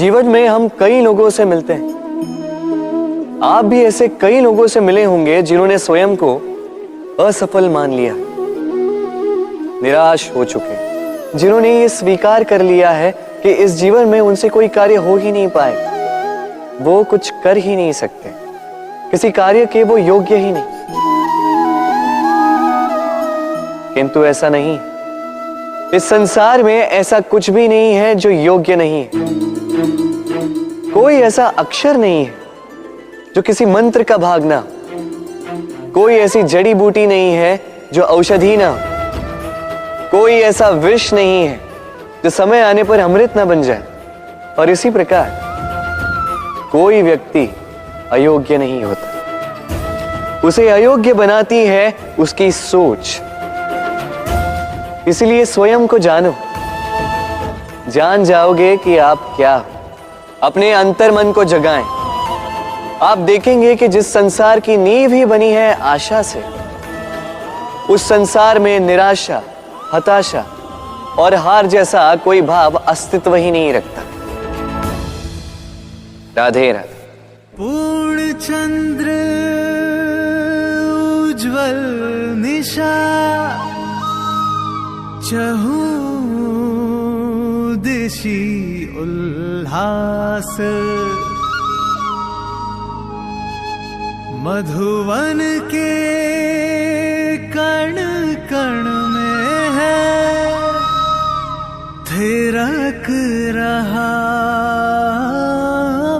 जीवन में हम कई लोगों से मिलते हैं। आप भी ऐसे कई लोगों से मिले होंगे जिन्होंने स्वयं को असफल मान लिया, निराश हो चुके, जिन्होंने ये स्वीकार कर लिया है कि इस जीवन में उनसे कोई कार्य हो ही नहीं पाए, वो कुछ कर ही नहीं सकते, किसी कार्य के वो योग्य ही नहीं। किंतु ऐसा नहीं, इस संसार में ऐसा कुछ भी नहीं है जो योग्य नहीं है। कोई ऐसा अक्षर नहीं है जो किसी मंत्र का भाग ना, कोई ऐसी जड़ी बूटी नहीं है जो औषधि ना, कोई ऐसा विष नहीं है जो समय आने पर अमृत ना बन जाए। और इसी प्रकार कोई व्यक्ति अयोग्य नहीं होता, उसे अयोग्य बनाती है उसकी सोच। इसलिए स्वयं को जानो, जान जाओगे कि आप क्या हो। अपने अंतर मन को जगाएं। आप देखेंगे कि जिस संसार की नींव ही बनी है आशा से, उस संसार में निराशा, हताशा और हार जैसा कोई भाव अस्तित्व ही नहीं रखता। राधे राधे। पूर्ण चंद्र उज्ज्वल निशा, चहु दिशि उल्लास, मधुवन के कण कण में है थिरक रहा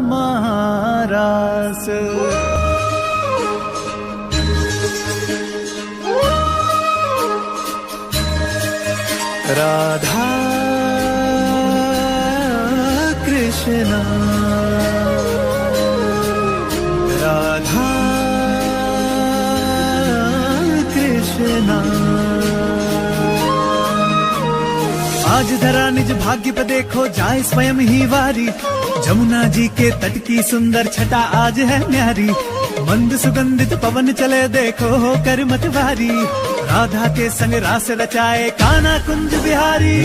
महारास। राधा कृष्णा, राधा कृष्णा। आज धरा निज भाग्य पे देखो जाए स्वयं ही वारी, जमुना जी के तट की सुंदर छटा आज है न्यारी। मंद सुगंधित पवन चले देखो होकर मतवारी, राधा के संग रास रचाए कान्हा कुंज बिहारी।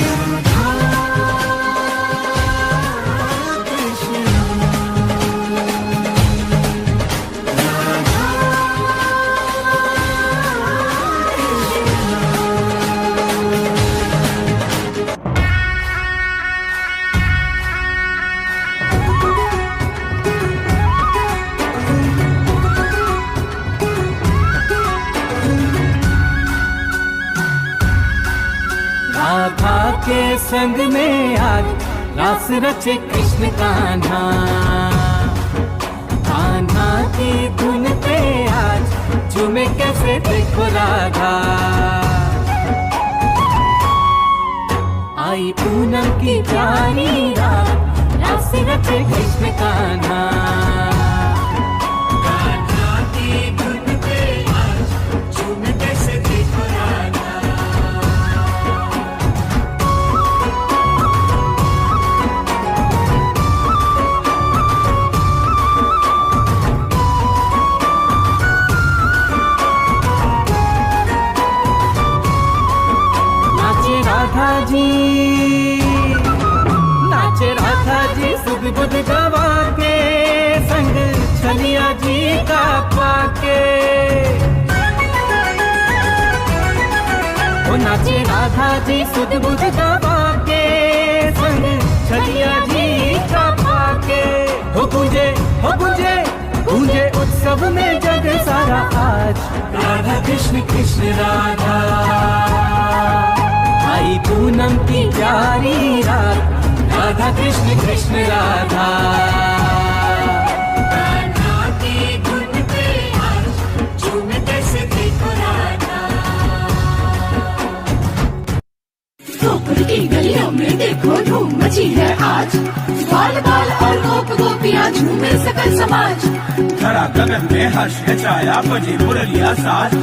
राधा के संग में आज रास रचे कृष्ण कान्हा, कान्हा की धुन पे आज झूमे कैसे देखो राधा। आई पूनम की प्यारी रात, रास रचे कृष्ण कान्हा, कान्हा की धुन पे आज झूमे कैसे देखो राधा। नाचे राधा जी सुध बुध गवा के संग छलिया जी का पाके। ओ नाचे राधा जी सुध बुध गवा के संग छलिया जी का पाके। हो गूंजे गूंजे उत्सव में जग सारा आज, राधा कृष्ण कृष्ण राधा। आई पूनम की प्यारी रात, राधा कृष्ण कृष्ण राधा। कान्हा की धुन पे आज झूमे कैसे देखो राधा। गोकुल की गलियों में देखो धूम मची है आज, बाल बाल और गोप गोपियाँ झूमे सकल समाज। धरा गगन में हर्ष है छाया बजी मुरलिया साज,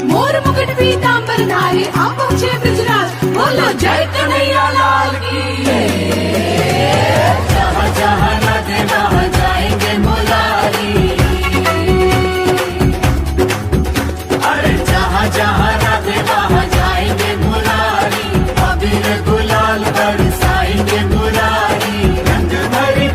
मोर मुकुट पीतांबर धारी आप पहुँचे ब्रजराज। बोलो जय कन्हैया लाल की। जहाँ जहाँ राधे वहाँ जाएंगे मुरारी, अरे जहाँ जहाँ राधे वहाँ जाएंगे मुरारी। अबीर गुलाल बरसाएंगे मुरारी, रंग भरी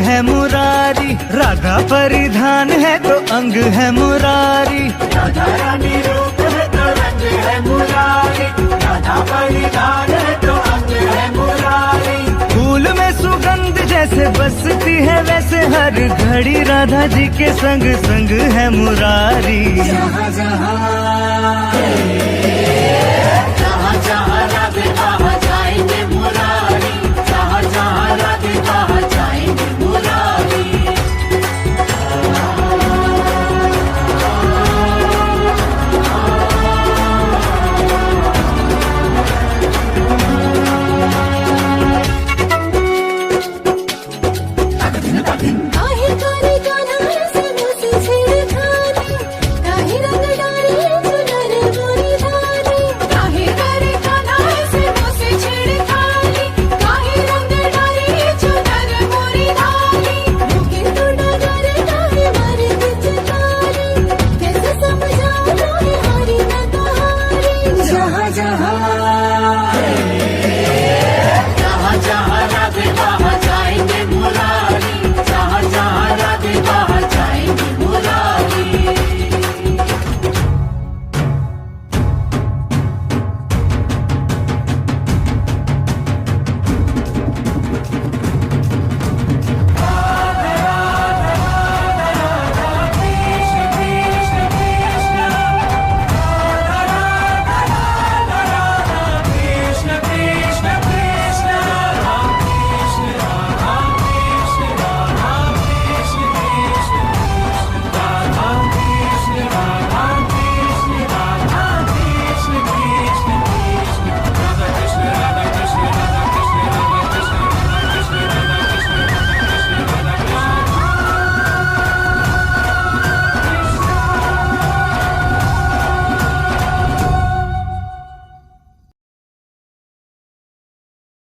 है मुरारी, राधा परिधान है तो अंग है मुरारी। राधा रानी रूप है तो रंग है मुरारी, राधा परिधान है तो अंग है मुरारी। फूल में सुगंध जैसे बसती है वैसे हर घड़ी राधा जी के संग संग है मुरारी। जहाँ जहाँ